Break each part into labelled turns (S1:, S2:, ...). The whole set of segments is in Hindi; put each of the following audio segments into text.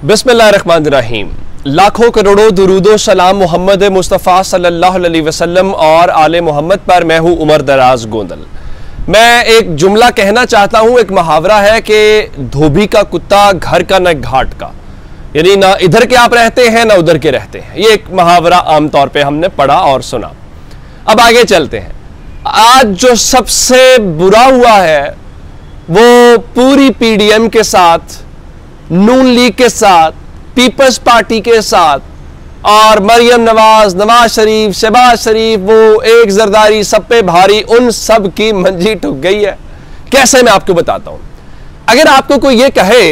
S1: बिस्मिल्लाहिर्रहमानिर्रहीम। लाखों करोड़ों दुरूदो सलाम मोहम्मद मुस्तफ़ा सल्लल्लाहु अलैहि वसल्लम और आले मोहम्मद पर। मैं हूँ उमर दराज गोंदल। मैं एक जुमला कहना चाहता हूँ। एक मुहावरा है कि धोबी का कुत्ता घर का न घाट का, यानी ना इधर के आप रहते हैं ना उधर के रहते हैं। ये एक मुहावरा आमतौर पे हमने पढ़ा और सुना। अब आगे चलते हैं। आज जो सबसे बुरा हुआ है वो पूरी पीडीएम के साथ, नून लीग के साथ, पीपल्स पार्टी के साथ और मरियम नवाज, नवाज शरीफ, शहबाज शरीफ, वो एक जरदारी सब पे भारी, उन सब की मंजी ठुक गई है। कैसे, मैं आपको बताता हूं। अगर आपको कोई ये कहे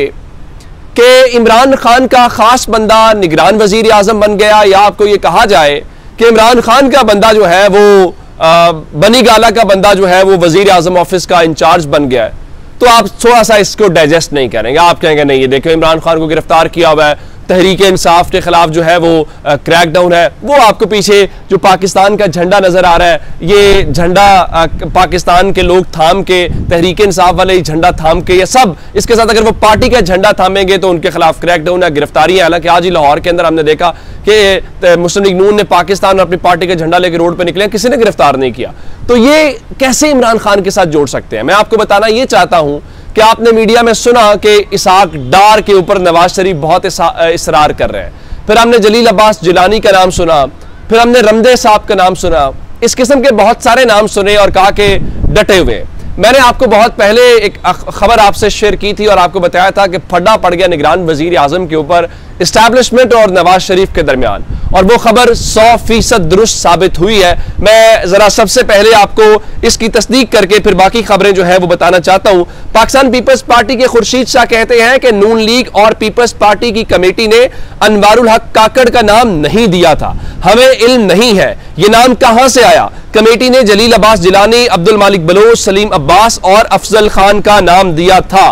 S1: कि इमरान खान का खास बंदा निगरान वजीर आजम बन गया, या आपको ये कहा जाए कि इमरान खान का बंदा जो है वो बनी गाला का बंदा जो है वो वजीर आजम ऑफिस का इंचार्ज बन गया है, तो आप थोड़ा सा इसको डाइजेस्ट नहीं करेंगे। आप कहेंगे नहीं, ये देखो इमरान खान को गिरफ्तार किया हुआ है, तहरीक इंसाफ के खिलाफ जो है वो क्रैकडाउन है। वो आपको पीछे जो पाकिस्तान का झंडा नजर आ रहा है, ये झंडा पाकिस्तान के लोग थाम के, तहरीक इंसाफ वाले झंडा थाम के, ये सब इसके साथ अगर वो पार्टी का झंडा थामेंगे तो उनके खिलाफ क्रैकडाउन है, गिरफ्तारी है। हालांकि आज ही लाहौर के अंदर हमने देखा कि मुस्लिम लीग नून ने पाकिस्तान और अपनी पार्टी का झंडा लेकर रोड पर निकले, किसी ने गिरफ्तार नहीं किया। तो ये कैसे इमरान खान के साथ जोड़ सकते हैं? मैं आपको बताना ये चाहता हूं कि आपने मीडिया में सुना कि इसहाक डार के ऊपर नवाज शरीफ बहुत इसरार कर रहे हैं, फिर हमने जलील अब्बास जिलानी का नाम सुना, फिर हमने रमदे साहब का नाम सुना, इस किस्म के बहुत सारे नाम सुने और कहा कि डटे हुए। मैंने आपको बहुत पहले एक खबर आपसे शेयर की थी और आपको बताया था कि फड्डा पड़ गया निगरान वजीर आजम के ऊपर इस्टेब्लिशमेंट और नवाज शरीफ के दरमियान, और वो खबर 100% दुरुस्त साबित हुई है। मैं जरा सबसे पहले आपको इसकी तस्दीक करके फिर बाकी खबरें जो है वो बताना चाहता हूं। पाकिस्तान पीपल्स पार्टी के खुर्शीद शाह कहते हैं कि नून लीग और पीपल्स पार्टी की कमेटी ने अनवारुल हक काकड़ का नाम नहीं दिया था, हमें इल्म नहीं है ये नाम कहां से आया। कमेटी ने जलील अब्बास जिलानी, अब्दुल मालिक बलोच, सलीम अब्बास और अफजल खान का नाम दिया था।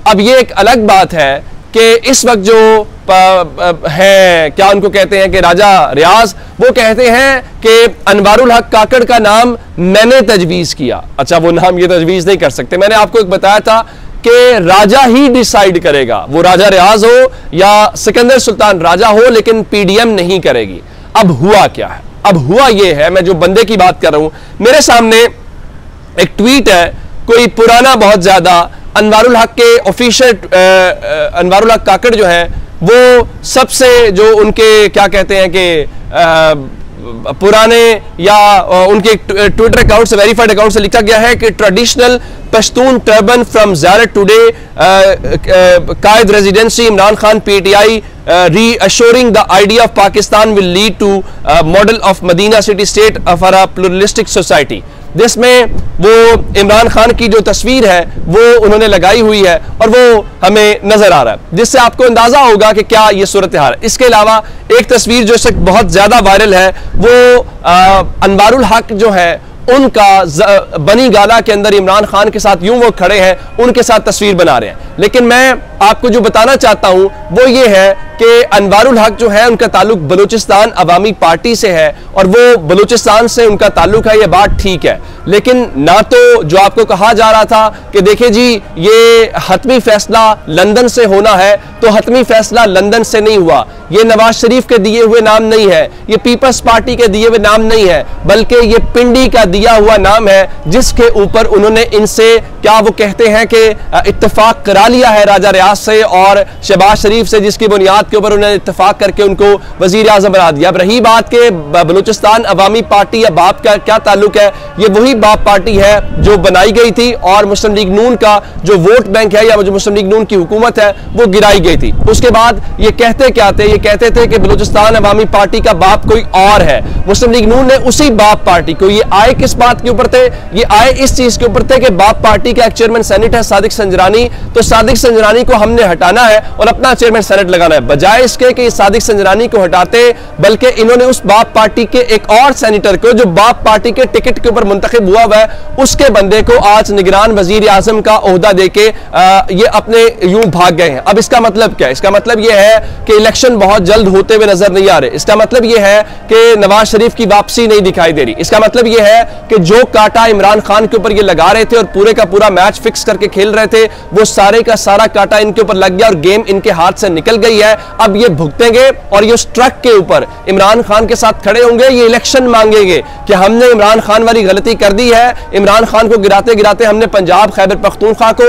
S1: अब ये एक अलग बात है कि इस वक्त जो है, क्या उनको कहते हैं कि राजा रियाज, वो कहते हैं कि अनवारुल हक काकड़ का नाम मैंने तजवीज किया। अच्छा, वो नाम ये तजवीज नहीं कर सकते। मैंने आपको एक बताया था कि राजा ही डिसाइड करेगा, वो राजा रियाज हो या सिकंदर सुल्तान राजा हो, लेकिन पीडीएम नहीं करेगी। अब हुआ क्या है? अब हुआ ये है, मैं जो बंदे की बात कर रहा हूं, मेरे सामने एक ट्वीट है, कोई पुराना बहुत ज्यादा, अनवारुल हक के ऑफिशियल अनवारुल हक काकड़ जो है वो सबसे जो उनके क्या कहते हैं कि पुराने या उनके ट्विटर अकाउंट से, वेरीफाइड अकाउंट से लिखा गया है कि ट्रेडिशनल पश्तून टर्बन फ्रॉम ज़ियारत today Quaid residency Imran Khan PTI reassuring the idea of Pakistan will lead to model of Medina city state for a pluralistic society। जिसमें वो इमरान खान की जो तस्वीर है वो उन्होंने लगाई हुई है और वो हमें नजर आ रहा है, जिससे आपको अंदाजा होगा कि क्या ये सूरत हाल है। इसके अलावा एक तस्वीर जो इस बहुत ज्यादा वायरल है वो अनवारुल हक जो है उनका बनी गाला के अंदर इमरान खान के साथ यूं वो खड़े हैं, उनके साथ तस्वीर बना रहे हैं। लेकिन मैं आपको जो बताना चाहता हूं वो ये है कि अनवारुल हक जो है उनका ताल्लुक बलूचिस्तान अवामी पार्टी से है और वो बलूचिस्तान से उनका ताल्लुक है, ये बात ठीक है। लेकिन ना तो जो आपको कहा जा रहा था कि देखिए जी ये हतमी फैसला लंदन से होना है, तो हतमी फैसला लंदन से नहीं हुआ। ये नवाज शरीफ के दिए हुए नाम नहीं है, ये पीपल्स पार्टी के दिए हुए नाम नहीं है, बल्कि ये पिंडी का दिया हुआ नाम है, जिसके ऊपर उन्होंने इनसे, क्या वो कहते हैं कि इत्तेफाक करा लिया है राजा रियाज से और शहबाज शरीफ से, जिसकी बुनियाद के ऊपर उन्होंने इत्तेफाक करके उनको वजीर आजम बना दिया। अब रही बात के बलूचिस्तान अवामी पार्टी या बाप का क्या ताल्लुक है, ये वही बाप पार्टी है जो बनाई गई थी और मुस्लिम लीग नून का जो वोट बैंक है या जो मुस्लिम लीग नून की हुकूमत है वो गिराई गई थी। उसके बाद ये कहते क्या थे, ये कहते थे कि बलूचिस्तान अवामी पार्टी का बाप कोई और है। मुस्लिम लीग नून ने उसी बाप पार्टी को, ये आए किस बात के ऊपर थे, ये आए इस चीज के ऊपर थे कि बाप पार्टी का एक चेयरमैन सेनेट है सादिक संजरानी, तो सादिक संजरानी को हमने हटाना है और अपना चेयरमैन सेनेट लगाना है। बजाय इसके कि सादिक संजरानी को हटाते, बल्कि इन्होंने उस बाप पार्टी के एक और सेनेटर को जो बाप पार्टी के टिकट के ऊपर मुंतखब हुआ है उसके बंदे को आज निगरान वजीर आजम का ओहदा देके ये अपने यूं भाग गए हैं। अब इसका मतलब क्या है? इसका मतलब यह है कि इलेक्शन बहुत जल्द होते हुए नजर नहीं आ रहे। इसका मतलब यह है कि नवाज शरीफ की वापसी नहीं दिखाई दे रही। इसका मतलब यह है कि जो काटा इमरान खान के ऊपर ये लगा रहे थे और पूरे का पूरा मैच फिक्स करके खेल रहे थे, वो सारे का सारा काटा इनके ऊपर लग गया और गेम इनके हाथ से निकल गई है। अब ये भुगतेंगे और ये ट्रक के ऊपर इमरान खान के साथ खड़े होंगे, ये इलेक्शन मांगेंगे कि हमने इमरान खान वाली गलती कर दी है, इमरान खान को गिराते गिराते हमने पंजाब खैबर पख्तूनख्वा को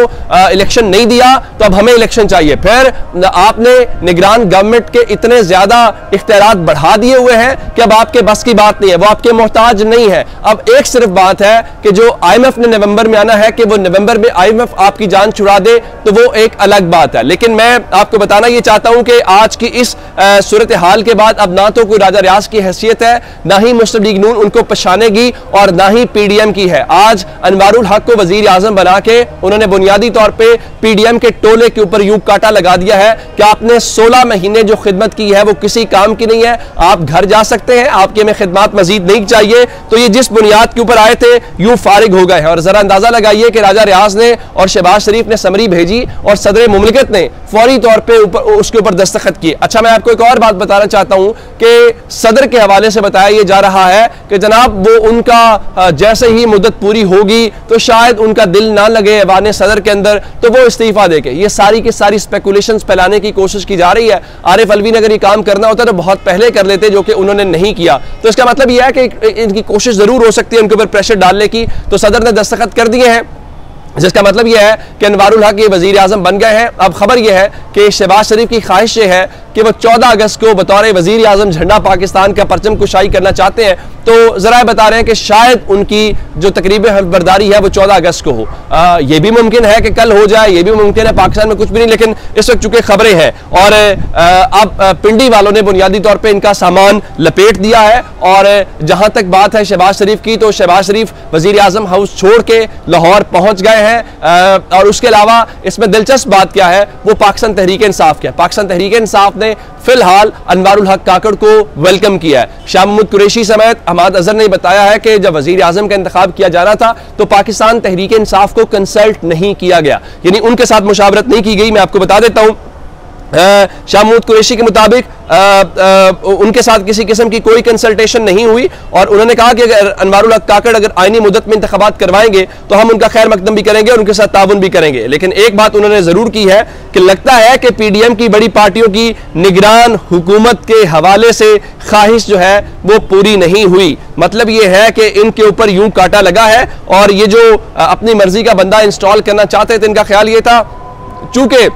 S1: इलेक्शन नहीं दिया, तो अब हमें इलेक्शन चाहिए। फिर आपने निगरान गवर्नमेंट के इतने ज्यादा इख्तियारात बढ़ा दिए हुए हैं कि अब आपके बस की बात नहीं है, वो आपके मोहताज नहीं है। अब एक सिर्फ बात है कि जो IMF ने नवंबर में आना है कि वो नवंबर में IMF आपकी जान छुड़ा दे, तो वो एक अलग बात है। लेकिन मैं आपको बताना ये चाहता हूं कि आज की इस सूरत हाल के बाद अब ना तो कोई राजा रियाज की हैसियत है, ना ही मुस्लिम लीग नून उनको पछानेगी और ना ही PDM की है। आज अनवारुल हक को वजीर आजम बना के उन्होंने बुनियादी तौर पर PDM के टोले के ऊपर यूं काटा लगा दिया है कि आपने 16 महीने जो खिदमत की है वो किसी काम की नहीं है, आप घर जा सकते हैं, आपकी हमें खिदमत मजीद नहीं चाहिए। तो ये जिस बुनियाद के ऊपर आए थे यूं फारिग हो गए हैं। और जरा अंदाजा लगाइए कि राजा रियाज ने और शहबाज शरीफ ने समरी भेजी और सदर मुमलिकत ने फौरी तौर पे उसके ऊपर दस्तखत किए। अच्छा, मैं आपको एक और बात बताना चाहता हूं कि सदर के हवाले से बताया यह जा रहा है कि जनाब वो उनका जैसे ही मुद्दत पूरी होगी तो शायद उनका दिल ना लगे ऐवान सदर के अंदर, तो वो इस्तीफा देके। ये सारी की सारी स्पेकुलेशंस फैलाने की कोशिश की जा रही है। आरिफ अलवी ने अगर ये काम करना होता तो बहुत पहले कर लेते, जो कि उन्होंने नहीं किया। तो इसका मतलब यह है कि इनकी कोशिश जरूर हो सकती है उनके ऊपर प्रेशर डालने की। तो सदर ने दस्तखत कर दिए हैं, जिसका मतलब यह है कि अनवारुल हक ये वजीर आजम बन गए हैं। अब खबर यह है कि शहबाज शरीफ की ख्वाहिश ये है कि वो 14 अगस्त को बतौर वजीर आजम झंडा पाकिस्तान का परचम कुशाई करना चाहते हैं। तो जरा बता रहे हैं कि शायद उनकी जो तकरीब बरदारी है वो 14 अगस्त को हो। यह भी मुमकिन है कि कल हो जाए, यह भी मुमकिन है, पाकिस्तान में कुछ भी नहीं। लेकिन इस वक्त चूंकि खबरें हैं और अब पिंडी वालों ने बुनियादी तौर पर इनका सामान लपेट दिया है। और जहां तक बात है शहबाज शरीफ की, तो शहबाज शरीफ वजीर आजम हाउस छोड़ के लाहौर पहुंच गए हैं। और उसके अलावा इसमें दिलचस्प बात क्या है, वो पाकिस्तान तहरीक इंसाफ क्या है। पाकिस्तान तहरीक इंसाफ ने फिलहाल अनवारुल हक काकड़ को वेलकम किया है। शाह महमूद कुरैशी समेत हमाद अजहर ने बताया है कि जब वजीर आजम का इंतखाब किया जा रहा था तो पाकिस्तान तहरीक इंसाफ को कंसल्ट नहीं किया गया, यानी उनके साथ मुशावरत नहीं की गई। मैं आपको बता देता हूं, शाह महमूद कुरैशी के मुताबिक उनके साथ किसी किस्म की कोई कंसल्टेशन नहीं हुई और उन्होंने कहा कि अगर अनवारुल हक काकड़ अगर आईनी मुद्दत में इंतखाबात करवाएंगे तो हम उनका खैर मकदम भी करेंगे और उनके साथ ताउन भी करेंगे। लेकिन एक बात उन्होंने जरूर की है कि लगता है कि PDM की बड़ी पार्टियों की निगरान हुकूमत के हवाले से ख्वाहिश जो है वो पूरी नहीं हुई। मतलब ये है कि इनके ऊपर यूं काटा लगा है और ये जो अपनी मर्जी का बंदा इंस्टॉल करना चाहते थे, इनका ख्याल ये था चूंकि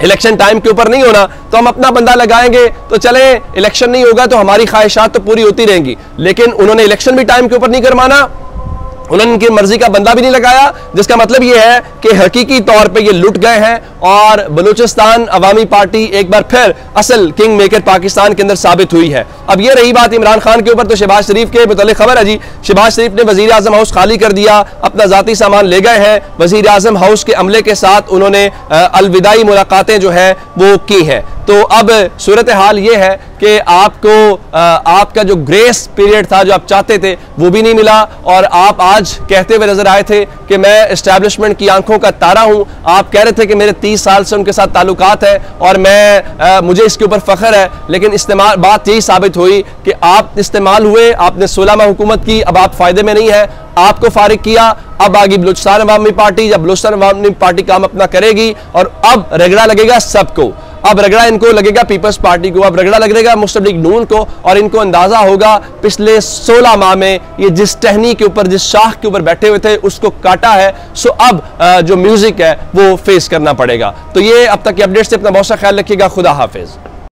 S1: इलेक्शन टाइम के ऊपर नहीं होना तो हम अपना बंदा लगाएंगे, तो चले इलेक्शन नहीं होगा तो हमारी ख्वाहिशात तो पूरी होती रहेंगी। लेकिन उन्होंने इलेक्शन भी टाइम के ऊपर नहीं करवाना, उन्होंने इनकी मर्जी का बंदा भी नहीं लगाया, जिसका मतलब यह है कि हकीकी तौर पे ये लुट गए हैं और बलूचिस्तान अवामी पार्टी एक बार फिर असल किंग मेकर पाकिस्तान के अंदर साबित हुई है। अब ये रही बात इमरान खान के ऊपर, तो शहबाज शरीफ के मुतालिक खबर है जी, शहबाज शरीफ ने वजीर आजम हाउस खाली कर दिया, अपना जाती सामान ले गए हैं। वजीर आजम हाउस के अमले के साथ उन्होंने अलविदाई मुलाकातें जो है वो की हैं। तो अब सूरत हाल ये है कि आपको आपका जो ग्रेस पीरियड था जो आप चाहते थे वो भी नहीं मिला और आप आज कहते हुए नजर आए थे कि मैं एस्टैब्लिशमेंट की आंखों का तारा हूं। आप कह रहे थे कि मेरे 30 साल से उनके साथ ताल्लुकात है और मुझे इसके ऊपर फख्र है। लेकिन इस्तेमाल बात यही साबित हुई कि आप इस्तेमाल हुए, आपने 16 माह हुकूमत की, अब आप फायदे में नहीं है, आपको फारिग किया। अब आगे बलूचिस्तान अवामी पार्टी, जब बलूचिस्तान अवामी पार्टी काम अपना करेगी और अब रगड़ा लगेगा सबको। अब रगड़ा इनको लगेगा पीपल्स पार्टी को, अब रगड़ा लगेगा मुस्लिम लीग नून को और इनको अंदाजा होगा पिछले 16 माह में ये जिस टहनी के ऊपर, जिस शाख के ऊपर बैठे हुए थे उसको काटा है। सो अब जो म्यूजिक है वो फेस करना पड़ेगा। तो ये अब तक की अपडेट्स से अपना बहुत सा ख्याल रखिएगा। खुदा हाफिज।